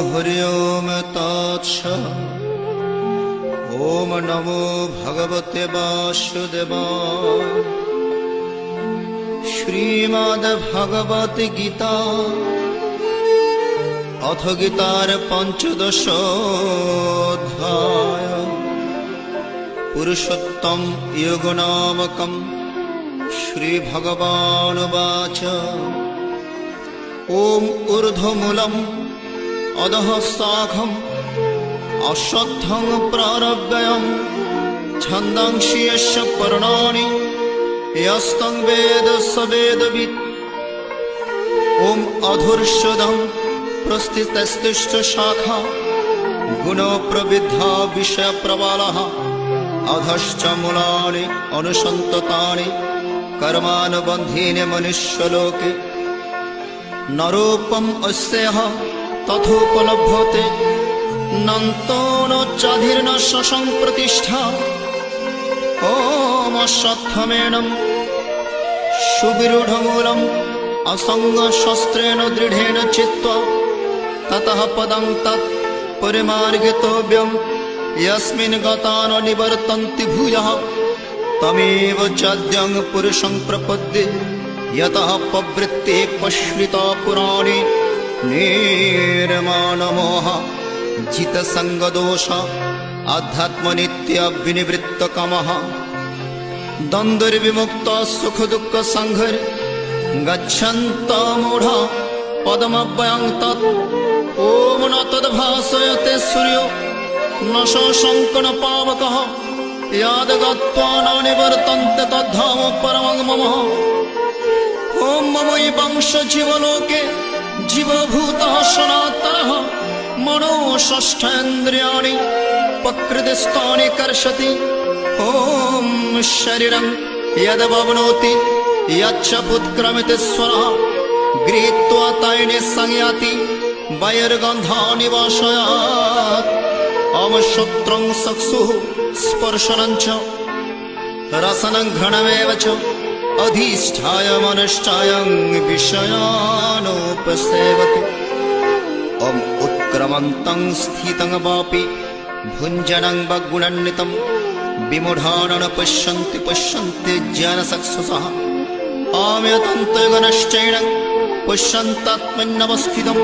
हरि ओम तत्सत्। ओम नमो भगवते वासुदेवाय। श्रीमद्भगवत गीता अथ गीतार पंचदशोऽध्याय। पुरुषोत्तम योगनामकं श्रीभगवानुवाच। ओम ऊर्ध्वमूलम् अधः शाखम् अश्वत्थं प्रारभ्य छन्दांसि यस्य पर्णानि यस्तं वेद स वेदवित्। ओम अधुर्षदं प्रस्थितस्तिष्ठ शाखा गुणो प्रविद्धा विषय प्रबालः। अधश्च मूलानि अनुसन्ततानि कर्मानुबन्धीनि मनुष्यलोके। न रूपम् अस्यः तथोपलभ्यते नन्तो न चाधिर्न ससंप्रतिष्ठा। ओम अश्वत्थमेनं सुविरूढमूलम् असङ्गशस्त्रेण दृढेन चित्वा ततः पदं तत् परिमार्गितव्यम्। यस्मिन् गता न निवर्तन्ति भूयः तमेव चाद्यं पुरुषं प्रपद्ये। यतः प्रवृत्ते पश्रिता पुराणे निर्माणमोह जितसङ्गदोष आध्यात्मनित्य विनिवृत्तकामः। द्वन्द्वैर्विमुक्ता सुखदुःखसंघैर् गच्छन्ता मूढा पदमव्ययं तत्। ओम न तद्भासयते सूर्यो न शशाङ्को न पावकः। यद्गत्वा न निवर्तन्ते तद्धाम परमं मम। ओम ममैवांश जीवलोके जीवभूतः सनातनः। मनो षष्ठेन्द्रियाणि प्रकृतिस्थानि कर्षति। ओम शरीरं यद्वप्नोति यच्च उत्क्रमते स्वरः गृहीत्वा तैने संयाति बहिर्गन्धानि वाशयात्। ओम श्रोत्रं चक्षुः स्पर्शनं च रसनं घ्राणमेव च अधिष्ठाय मनश्चायं विषयानुपसेवते। ओम उत्क्रमन्तं स्थितं वापि भुञ्जनं वा गुणान्वितं विमूढान् न पश्यन्ति पश्यन्ति ज्ञानचक्षुषः। आम्यतन्तगणश्चैनं पश्यन्तात्मन्यवस्थितं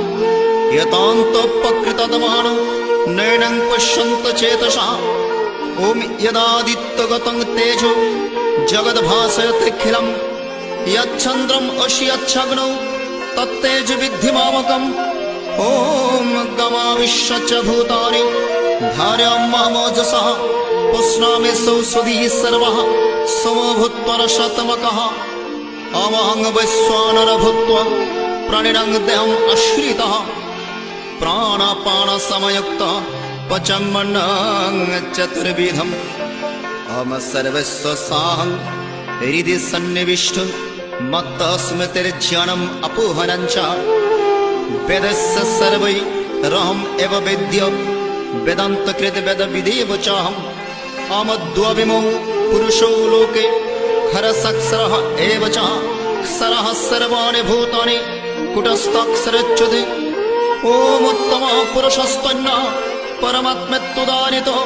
यतान्तोपकृतात्मानो नैनं पश्यन्त चेतसः। ओम यदादित्यगतं तेजो जगद्भासयत्यखिलं यच्चन्द्रम् असि यच्छग्नौ तत्तेज विद्धि मामकम्। ओम गमाविश्य च भूतानि धारयाम्यहमोजसः पुष्णामि सौषधिः सर्वः समो भूत्वा रसात्मकः। अहं वैश्वानर भूत्वा प्राणिनां देहम् आश्रितः प्राणापानसमयुक्तः पचमन्नं चतुर्विधम्। अहं सर्वस्य साहं हृदि सन्निविष्टो मत्तः स्मृतिर्ज्ञानम् अपोहनं च। वेदस्य सर्वैरहम् एव वेद्य वेदान्तकृत वेदविदेव चाहम्। अहमद्वयमो पुरुषो लोके खरसक्षरः एव च। क्षरः सर्वाणि भूतानि कुटस्थाक्षरच्युते। ओम उत्तमः पुरुषस्त्वन्नः परमात्मेत्युदाहृतो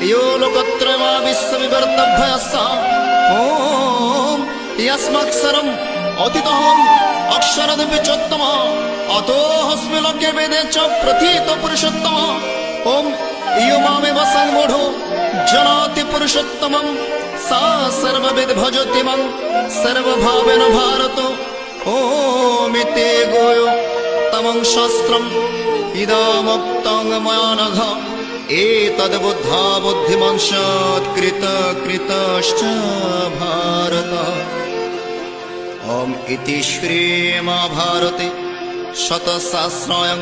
यो लोकत्रयमा विश्वविवर्तभयः। ओम यस्माक्षरम् अतीतोऽहम् अक्षरदपि चोत्तमः अतोऽस्मि लोके वेदे च प्रथितो पुरुषोत्तमः। ओम यो मामेव सम्मूढो जानाति पुरुषोत्तमं सा सर्वविद् भजति मां सर्वभावेन भारत। ओमिते गोयो तमं शास्त्रम् इदमुक्तं मया नघ एतद्बुद्धा बुद्धिमान् कृतश्च भारत। ओम इति श्रीमहाभारते शतसहस्रायां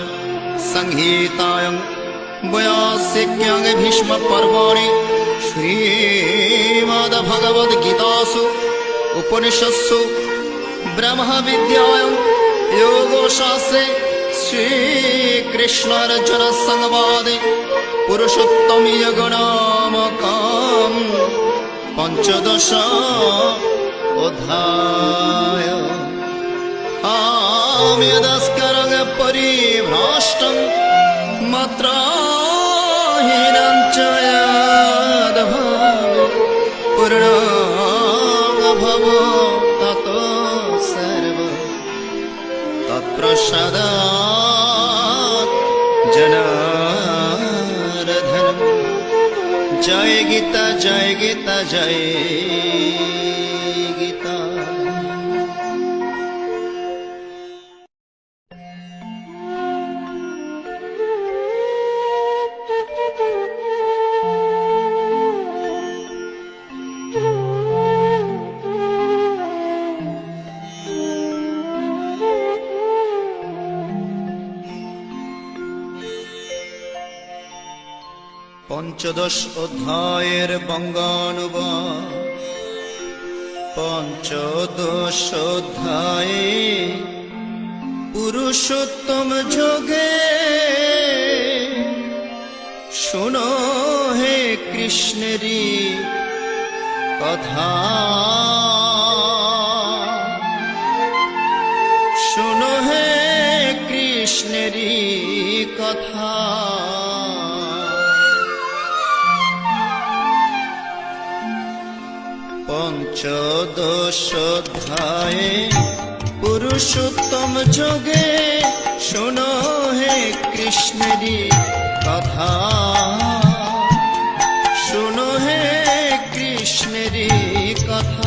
संहितायां व्यासज्ञान भीष्मपर्वणि श्रीमद्भगवद्गीतासु उपनिषत्सु ब्रह्मविद्यायां योगशास्त्रे श्रीकृष्णार्जुनसंवादे पुरुषोत्तम योगनामकं पंचदश अध्याय। आम्यदस्करं परिभ्राष्टं পাত্রহীনং চ যদ্ভাবে পূর্ণং ভব তত সর্ব তৎপ্রসাদাৎ জনার্দন। জয় গীতা জয় গীতা জয় গীতা। পঞ্চদশ অধ্যায়ের বঙ্গানুবাদ। পঞ্চদশ অধ্যায়ে পুরুষোত্তম যোগে শোনো হে কৃষ্ণেরই কথা, শোনো হে কৃষ্ণেরই কথা। পঞ্চদশ অধ্যায়ে পুরুষোত্তম যোগে শোনো হে কৃষ্ণেরই কথা, শোনো হে কৃষ্ণেরই কথা।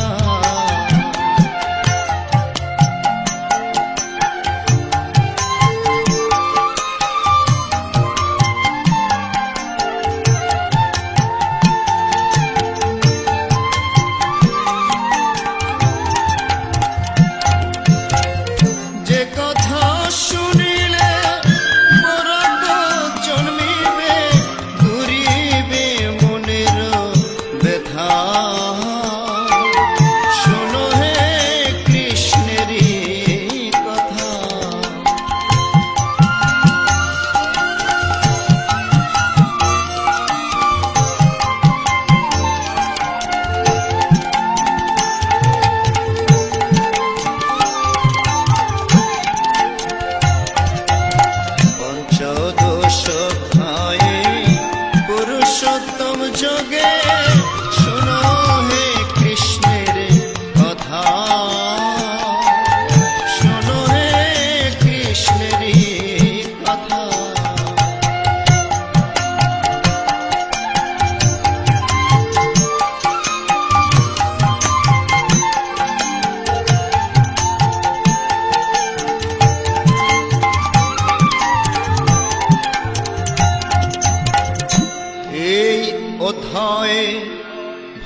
অধ্যায়ে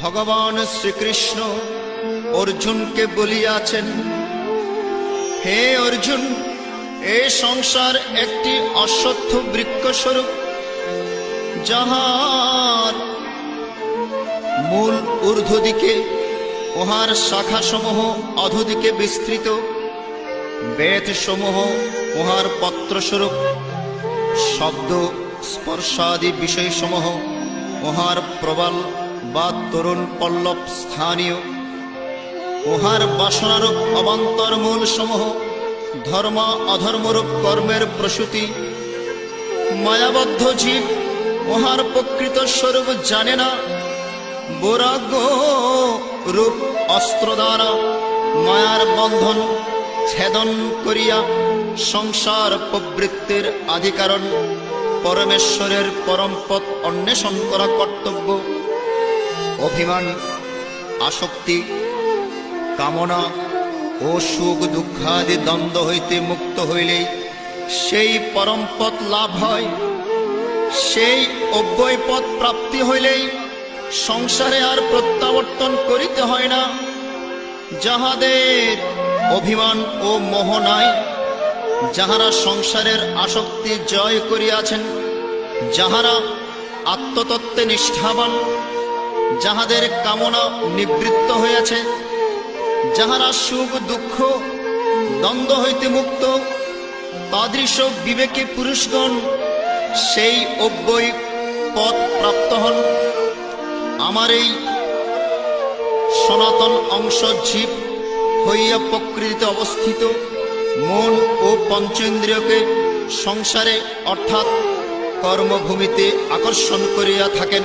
ভগবান শ্রীকৃষ্ণ অর্জুনকে বলিয়াছেন, হে অর্জুন, এ সংসার একটি অশ্বত্থ বৃক্ষস্বরূপ, যাহার মূল ঊর্ধ্বদিকে উহার শাখাসমূহ অধোদিকে বিস্তৃত, বেদসমূহ উহার পত্রস্বরূপ, শব্দ স্পর্শাদি বিষয়সমূহ উহার প্রবল বা তরুণ পল্লব স্থানীয়, উহার বাসনারূপ অবান্তর মূল সমূহ ধর্ম অধর্মরূপ কর্মের প্রসূতি। মায়াবদ্ধ জীব উহার প্রকৃত স্বরূপ জানে না, বৈরাগ্য রূপ অস্ত্র দ্বারা মায়ার বন্ধন ছেদন করিয়া সংসার প্রবৃত্তির আদিকারণ পরমেশ্বরের পরম পথ অন্বেষণ করা কর্তব্য। অভিমান, আসক্তি, কামনা ও সুখ দুঃখাদি দ্বন্দ্ব হইতে মুক্ত হইলেই সেই পরম পথ লাভ হয়। সেই অব্যয় পথ প্রাপ্তি হইলেই সংসারে আর প্রত্যাবর্তন করিতে হয় না। যাহাদের অভিমান ও মোহ নাই, যাহারা সংসারের আসক্তি জয় করিয়াছেন, যাহারা আত্মতত্ত্বে নিষ্ঠাবান, যাহাদের কামনা নিবৃত্ত হইয়াছে, যাহারা সুখ দুঃখ দ্বন্দ্ব হইতে মুক্ত, তাদৃশ বিবেকী পুরুষগণ সেই অব্যয় পথ প্রাপ্ত হন। আমার এই সনাতন অংশ জীব হইয়া প্রকৃতিতে অবস্থিত মন ও পঞ্চেন্দ্রিয়কে সংসারে অর্থাৎ কর্মভূমিতে আকর্ষণ করিয়া থাকেন।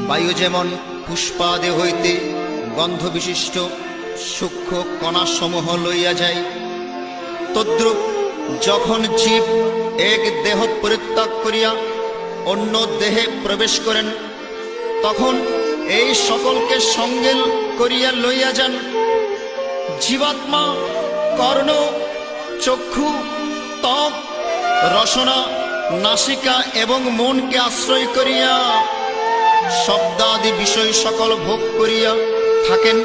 বায়ু যেমন পুষ্পাদি হইতে গন্ধ বিশিষ্ট সূক্ষ্ম কণাসমূহ লইয়া যায়, তদ্রূপ যখন জীব এক দেহ পরিত্যাগ করিয়া অন্য দেহে প্রবেশ করেন, তখন এই সকলকে সঙ্গে করিয়া লইয়া যান। জীবাত্মা কর্ণ, চক্ষু, ত্বক, রসনা, নাসিকা এবং মনকে আশ্রয় করিয়া শব্দাদি বিষয় সকল ভোগ করিয়া থাকেন।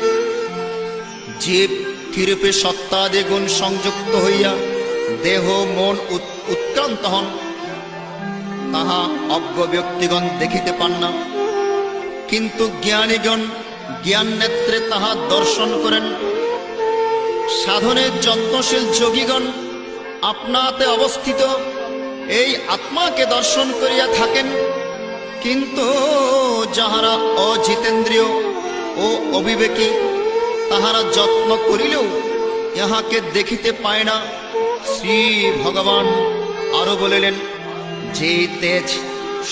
জীব কিরূপে সত্তাদি গুণ সংযুক্ত হইয়া দেহ মন উৎক্রান্ত হন, তাহা অজ্ঞ ব্যক্তিগণ দেখিতে পান না, কিন্তু জ্ঞানীগণ জ্ঞান নেত্রে তাহা দর্শন করেন। সাধনে যত্নশীল যোগীগণ আপনাতে অবস্থিত এই আত্মাকে দর্শন করিয়া থাকেন, কিন্তু যাহারা অজিতেন্দ্রিয় ও অবিবেকী, তাহারা যত্ন করিলেও ইহাকে দেখিতে পায় না। শ্রী ভগবান আরো বলিলেন, যে তেজ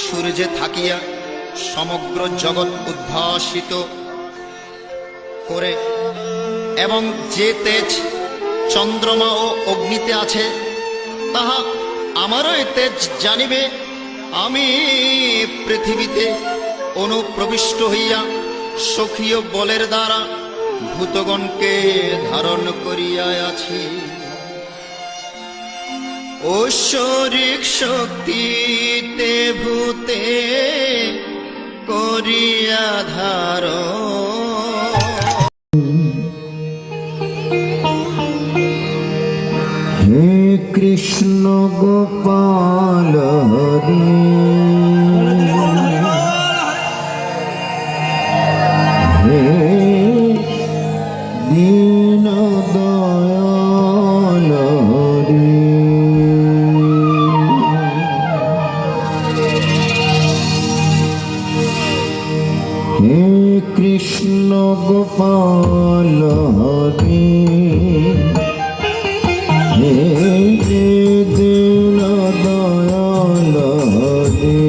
সূর্যে থাকিয়া সমগ্র জগৎ উদ্ভাসিত করে এবং যে তেজ চন্দ্রমা ও অগ্নিতে আছে, তাহা আমারও তেজ জানিবে। আমি পৃথিবীতে অনুপ্রবিষ্ট হইয়া সখীয় বলের দ্বারা ভূতগণকে ধারণ করিয়া আছি। ঐশ্বরিক শক্তিতে ভূতে করিয়া ধারণ। হে কৃষ্ণ গোপাল হরি, হে দীন দয়াল হরি, হে কৃষ্ণ গোপাল হরি, হে দীন দয়াল হরি,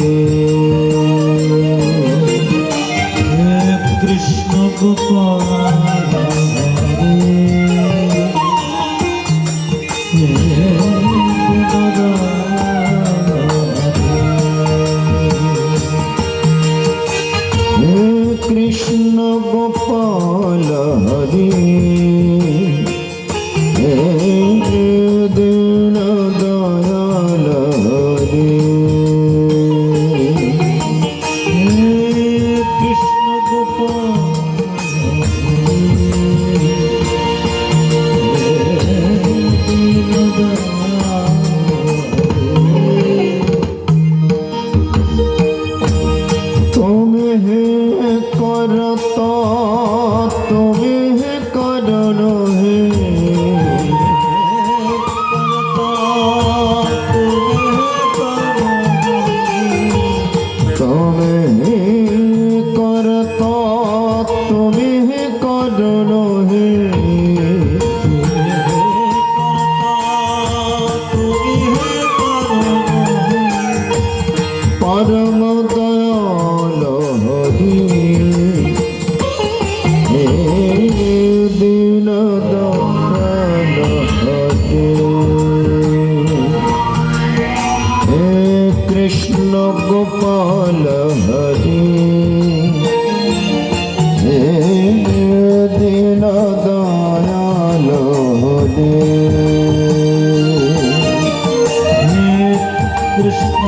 হে কৃষ্ণ গোপাল হরি, হে দীন দয়াল হরি, হে কৃষ্ণ গোপাল হরি, হে দীন দয়াল হরি, হে কৃষ্ণ গোপাল তুমি হে করতা, তুমি হে করণ, হে তুমি হে করতা, তুমি হে করণ, হে পরম দয়াল হরি, হে দীন দয়াল হরি, হে কৃষ্ণ গোপাল হরি, হে দীন দয়াল হরি, হে কৃষ্ণ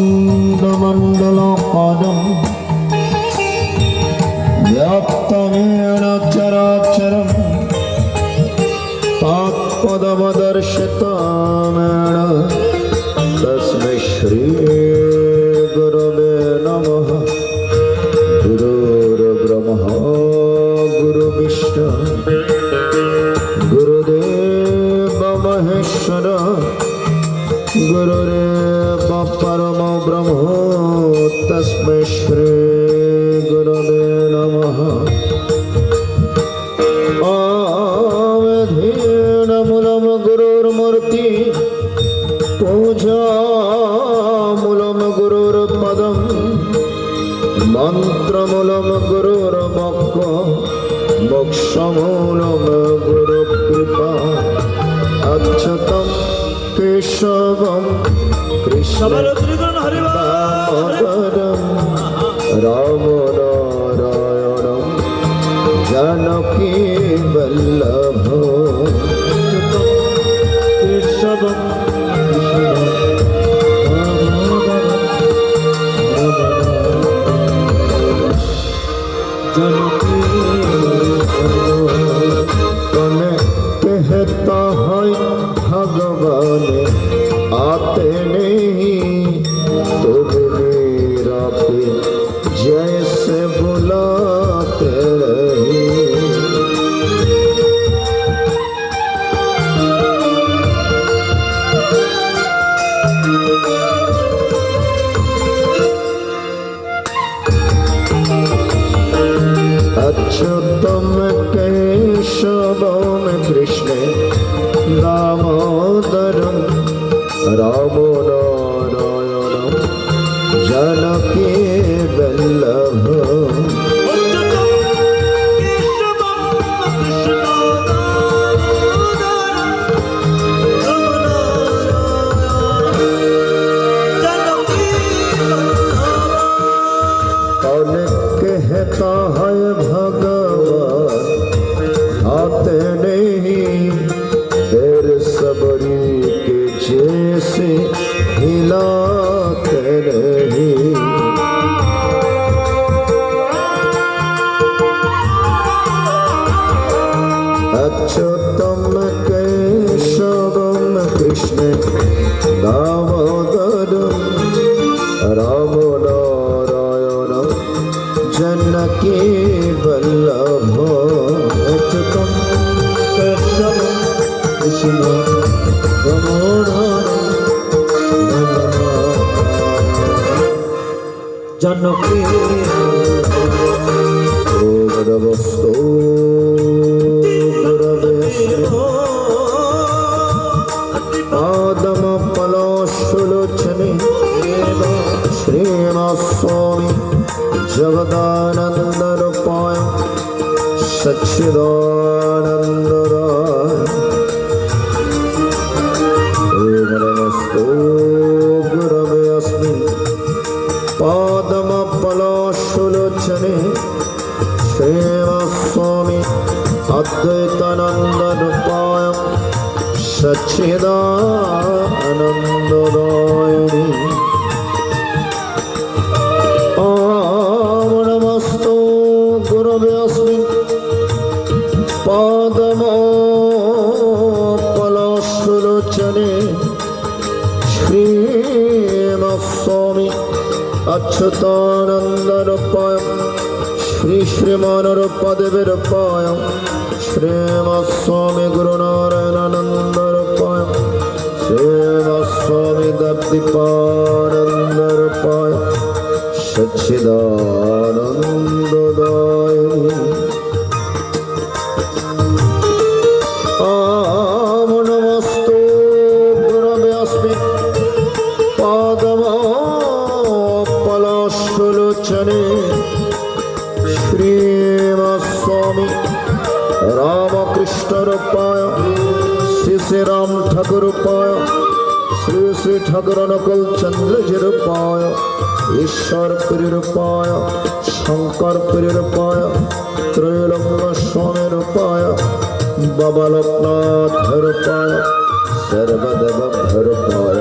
अखंडमंडल पदम व्याप्तमेन चराचरम् पदमदर्शितामेण तस्मै श्री गुरवे नमः। गुरुर्ब्रह्मा गुरुविष्णु गुरुदेव महेश्वर गुरुरेव परमो ब्रह्म तस्मै श्री गुरवे नमः। आवेधीनमूलं गुरुर्मूर्ति पूजामूलं गुरुर्पदम् मन्त्रमूलं गुरुर्वाक् मोक्षमूलं गुरुकृपा। अच्युतं केशवं कृष्णदामोदरं रामनारायणं जानकी वल्लभं। केशवं तने कहता है भगवान आते नहीं तो मेरा पे जैसे बुलाते रहे। अच्युतम केशवम कृष्ण दामोदरम रामो नारायणम जानकी वल्लभम। कहता है भगवान आते नहीं देर सबरी के जैसे हिलाते नहीं। अच्युतम केशवम कृष्ण दामोदरम रामो नारायणं जानकी वल्लभो। अच्युतं केशवं कृष्ण दामोदरं जानकी गुरवस्तु पादमपलाशुलोचने श्रीनिवासस्वामी जगदानन्दरूपाय सच्चिदानन्दराय। नमस्तु गुरवे अस्मिन् पादमपलाशुलोचने श्रीनिवासस्वामी अद्वैतानन्दरूपाय सच्चिदानन्दराय। नमस्तु गुरवे अस्मिन् पादमपलाशुलोचने श्रीनिवासस्वामी अच्युतानन्दरूपाय श्री श्रीमानरूपदेवरूपाय श्रीनिवासस्वामी गुरुनारायणानन्दरूपाय श्रीनिवासस्वामी दीपानन्दरूपाय सच्चिदानन्ददाय। नमस्तु गुरवे अस्मिन् पादमपलाशुलोचने श्रीनिवासस्वामी रामकृष्णरूपाय श्री श्री राम ठाकुरूपाय श्री श्री ठाकुर अनुकूल चंद्रजी रूपाय ईश्वर प्रियरूपाय शंकर प्रियरूपाय त्रैलोक्य स्वामी रूपाय बाबा लोकनाथ रूपाय सर्वदेव रूपाय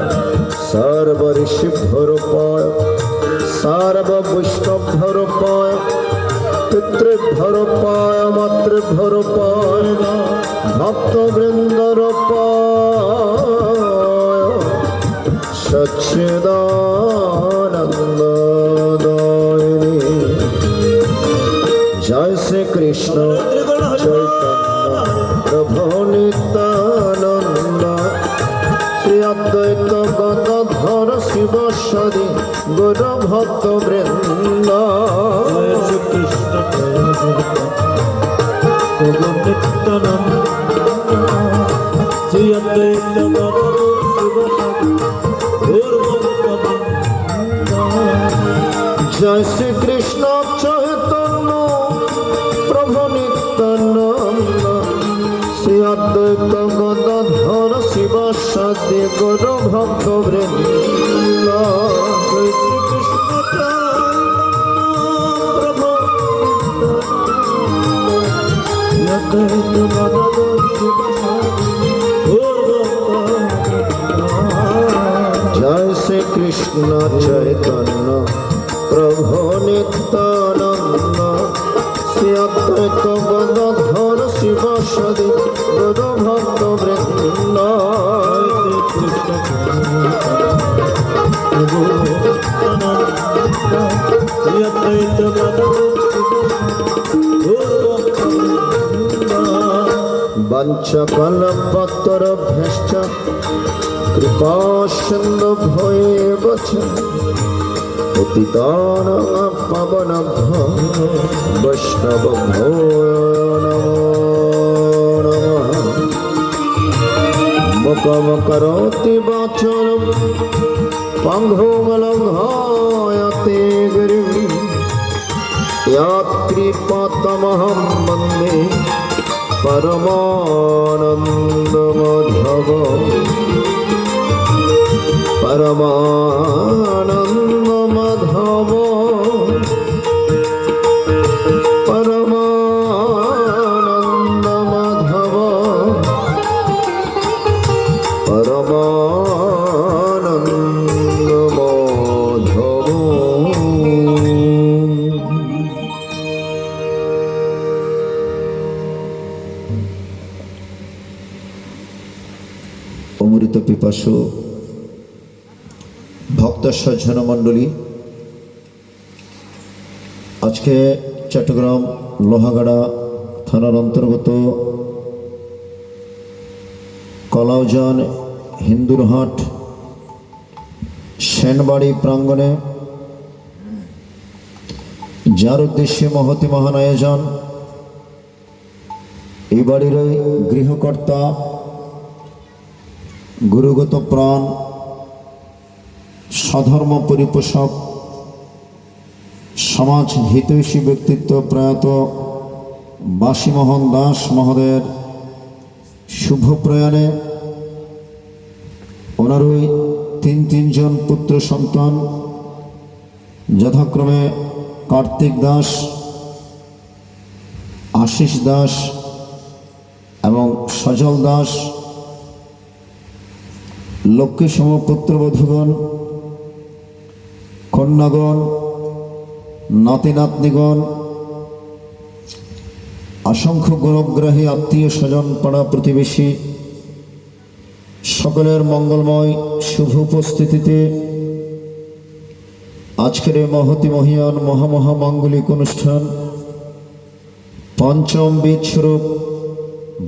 सर्व ऋषि रूपाय सर्व वैष्णव रूपाय पितृभ्य रूपाय मातृभ्य रूपाय ভক্তবৃন্দর পায় সচ্চিদানন্দ দায়িনী। জয় শ্রী কৃষ্ণ চৈতন্য প্রভু নিত্যানন্দ, শ্রী অদ্বৈত গদাধর শিবসাদি গৌর ভক্ত বৃন্দ। শ্রী কৃষ্ণ প্রভু নিত্যানন্দ, শ্রী অদ্বৈত গদাধর শিবসাদি গৌর ভক্ত বৃন্দ। জয় শ্রী কৃষ্ণ চৈতন্য প্রভু নিত্যানন্দ, শ্রী অদ্বৈত গদাধর শিবসাদি গৌর ভক্ত বৃন্দ। শ্রী কৃষ্ণ প্রভু অদ্বৈত গদাধর শিবসাদি গৌর ভক্ত বৃন্দ। জয় শ্রী কৃষ্ণ চৈতন্য প্রভু নিত্যানন্দ, শ্রী অদ্বৈত গদাধর শিবসাদি গৌর ভক্ত বৃন্দ। শ্রী কৃষ্ণ প্রভু নিত্যানন্দ, শ্রী অদ্বৈত গদাধর শিবসাদি গৌর ভক্ত বৃন্দ। বাঞ্ছাকল্পতরুভ্যশ্চ কৃপা সিন্ধুভ্যেব চ পতিতানাং পাবনেভ্যো বৈষ্ণবেভ্যো নমো নমঃ। মুখং কരോতি বাচালং পঙ্গুং লঙ্ঘয়তে গিরিং यत्कृपातमहं वन्दे परमानन्दमाधव परमानन्दमाधव परमानन्दमाधव অমৃত পিপাসু ভক্ত সজ্জন মণ্ডলী, আজকে চট্টগ্রাম লোহাগাড়া থানার অন্তর্গত কলাউজান হিন্দুরহাট সেনবাড়ি প্রাঙ্গণে যার উদ্দেশ্যে মহতি মহান আয়োজন, এই বাড়িরই গৃহকর্তা গুরুগত প্রাণ স্বধর্ম পরিপোষক সমাজ হিতৈষী ব্যক্তিত্ব প্রয়াত বাসীমোহন দাস মহোদয়ের শুভ প্রয়াণে ওনারই তিনজন পুত্র সন্তান যথাক্রমে কার্তিক দাস, আশিস দাস এবং সজল দাস, লক্ষ্মী সম পুত্রবধূগণ, কন্যাগণ, নাতি নাতনিগণ, অসংখ্য গুণগ্রাহী আত্মীয় স্বজন পাড়া প্রতিবেশী সকলের মঙ্গলময় শুভ উপস্থিতিতে আজকের এই মহতি মহিয়ান মহামহামাঙ্গলিক অনুষ্ঠান পঞ্চম বেদ স্বরূপ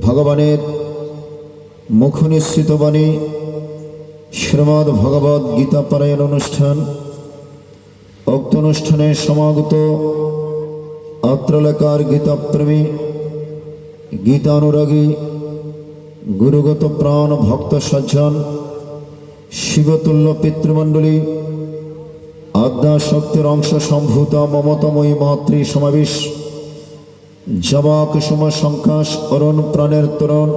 ভগবানের মুখনিসৃত বাণী শ্রীমদ্ ভগবদ গীতা পারায়ণ অনুষ্ঠান। উক্ত অনুষ্ঠানে সমাগত অত্রলেকার গীতাপ্রেমী, গীতানুরাগী, গুরুগত প্রাণ ভক্ত সজ্জন, শিবতুল্য পিতৃমণ্ডলী, আদ্যাশক্তির অংশ সম্ভূত মমতাময়ী মাতৃ সমাবেশ, জবাক সময় সংকাশ অরুণ প্রাণের তরুণ,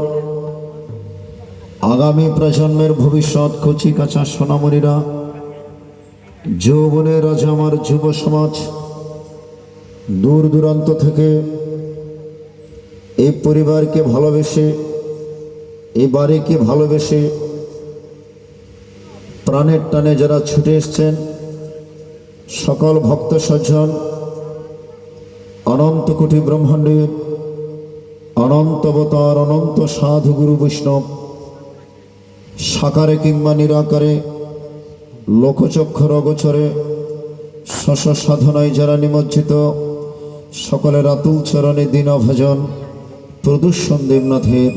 আগামী প্রজন্মের ভবিষ্যৎ কচি কাঁচা সোনামণিরা, যৌবনের রাজা আমার যুব সমাজ, দূর দূরান্ত থেকে এই পরিবারকে ভালোবেসে, এই বাড়িকে ভালোবেসে প্রাণের টানে যারা ছুটে এসছেন, সকল ভক্ত সজ্জন, অনন্ত কোটি ব্রহ্মাণ্ডের অনন্ত অবতার অনন্ত সাধু গুরু বৈষ্ণব সাকারে কিংবা নিরাকারে লোকচক্ষর অগোচরে শশ সাধনায় যারা নিমজ্জিত সকলের আতুল চরণে দীনভজন প্রদূষণ দেবনাথের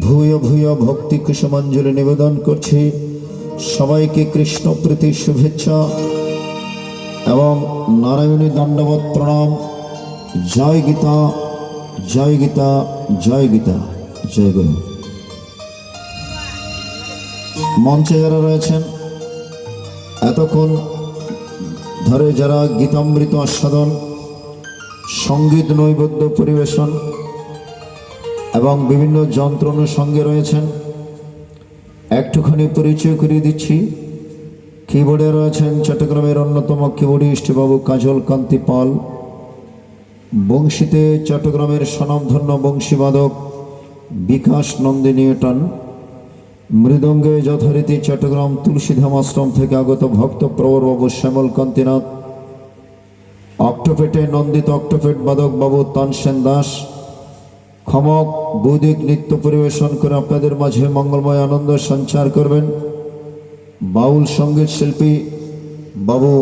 ভূয় ভূয় ভক্তি কুসুমাঞ্জলি নিবেদন করছি। সবাইকে কৃষ্ণ প্রীতি শুভেচ্ছা এবং নারায়ণী দণ্ডবত প্রণাম। জয় গীতা, জয় গীতা, জয় গীতা, জয় গুরু। মঞ্চে যারা রয়েছেন এতক্ষণ ধরে যারা গীতামৃত আস্বাদন, সঙ্গীত নৈবেদ্য পরিবেশন এবং বিভিন্ন যন্ত্র অনুষঙ্গে রয়েছেন, একটুখানি পরিচয় করিয়ে দিচ্ছি। কিবোর্ডে রয়েছেন চট্টগ্রামের অন্যতম কিবোর্ডিস্ট বাবু কাজল কান্তি পাল। বংশীতে চট্টগ্রামের স্বনামধন্য বংশীবাদক বিকাশ নন্দিনী নিউটন। মৃদঙ্গে যথারীতি চট্টগ্রাম তুলসীধাম আশ্রম থেকে আগত ভক্ত প্রবর বাবু শ্যামল কান্তিনাথ। অক্টোপেটে নন্দিত অক্টোপেট বাদক বাবু তানসেন দাস। ক্ষমক বৈদিক নৃত্য পরিবেশন করে আপনাদের মাঝে মঙ্গলময় আনন্দ সঞ্চার করবেন বাউল সঙ্গীত শিল্পী বাবু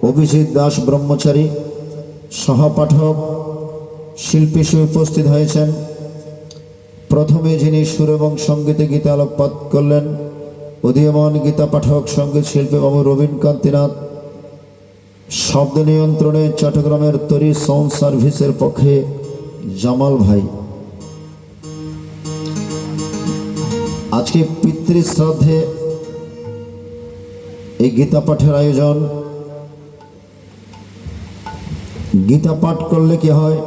অভিজিৎ দাস ব্রহ্মচারী। সহপাঠক শিল্পী সে উপস্থিত হয়েছেন। প্রথমে যিনি সুর এবং সঙ্গীতে গীতা আলোকপাত করলেন উদীয়মান গীতা পাঠক সঙ্গীত শিল্পী বাবু রবীন কান্তিনাথ। শব্দ নিয়ন্ত্রণে চট্টগ্রামের তরি সাউন্ড সার্ভিসের পক্ষে জামাল ভাই। আজকে পিতৃ শ্রাদ্ধে এই গীতা পাঠের আয়োজন। গীতা পাঠ করলে কি হয়,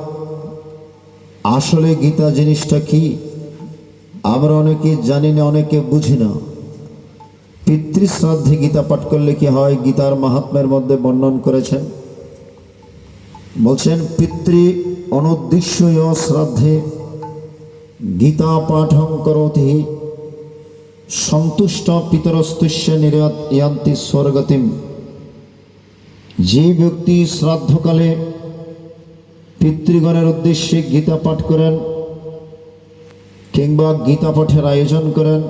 আসলে গীতা জিনিসটা কি আমরা অনেকে জানি না, অনেকে বুঝি না। পিতৃ শ্রাদ্ধে গীতা পাঠ করলে কি হয়, গীতার মাহাত্ম্যের মধ্যে বর্ণন করেছেন। বলছেন পিতৃ অনুদ্দিশ্য শ্রাদ্ধে গীতা পাঠং করোতি সন্তুষ্ট পিতরস্তুষ্য নির্যান্তি স্বর্গতিম। যে ব্যক্তি শ্রাদ্ধকালে পিতৃগণের উদ্দেশ্যে গীতা পাঠ করেন কিংবা গীতা পাঠের আয়োজন করেন,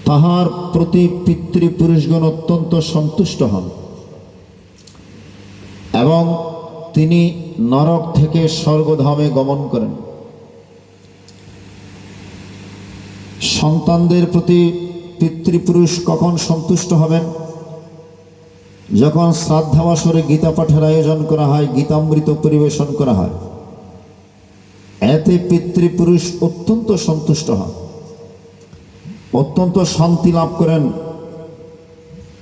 তাহার প্রতি পিতৃপুরুষগণ অত্যন্ত সন্তুষ্ট হন এবং তিনি নরক থেকে স্বর্গধামে গমন করেন। সন্তানদের প্রতি পিতৃপুরুষ কখন সন্তুষ্ট হবেন? যখন শ্রাদ্ধাবসরে গীতা পাঠের আয়োজন করা হয়, গীতামৃত পরিবেশন করা হয়, এতে পিতৃপুরুষ অত্যন্ত সন্তুষ্ট হন, অত্যন্ত শান্তি লাভ করেন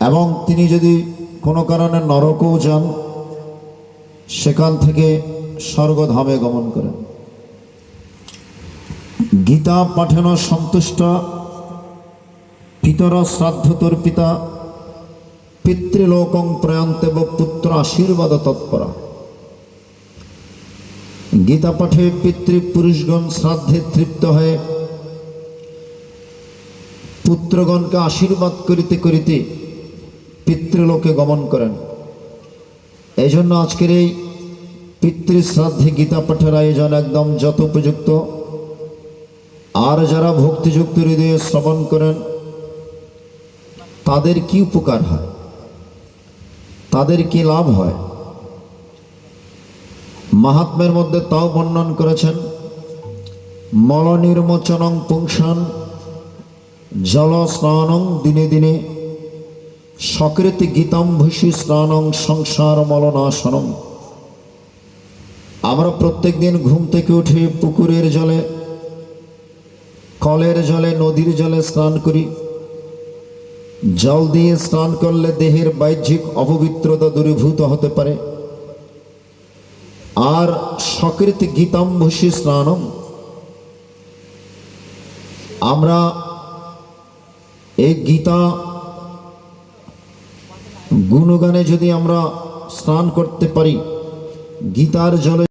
এবং তিনি যদি কোনো কারণে নরকেও যান সেখান থেকে স্বর্গধামে গমন করেন। গীতা পাঠেন সন্তুষ্ট পিতর শ্রাদ্ধতর পিতা পিতৃলোকং প্রয়ান্তেব পুত্র আশীর্বাদ তৎপরা। গীতা পাঠে পিতৃপুরুষগণ শ্রাদ্ধে তৃপ্ত হয়ে পুত্রগণকে আশীর্বাদ করিতে করিতে পিতৃলোকে গমন করেন। এই জন্য আজকের এই পিতৃশ্রাদ্ধে গীতা পাঠের আয়োজন একদম যথোপযুক্ত। আর যারা ভক্তিযুক্ত হৃদয়ে শ্রবণ করেন তাদের কি উপকার হয়, তাদের কি লাভ হয়, মাহাত্ম্যের মধ্যে তাও বর্ণন করেছেন। মল নির্মোচনং পুংসান জল স্নানং দিনে দিনে সকৃতি গীতাম্ভূষি স্নানং সংসার মলনাশনম। আমরা প্রত্যেক দিন ঘুম থেকে উঠে পুকুরের জলে, কলের জলে, নদীর জলে স্নান করি। জল দিয়ে স্নান করলে দেহের বাহ্যিক অপবিত্রতা দূরীভূত হতে পারে। আর সকৃতি গীতাম্ভূষি স্নানম, আমরা এই গীতা গুণগানে যদি আমরা স্নান করতে পারি, গীতার জলে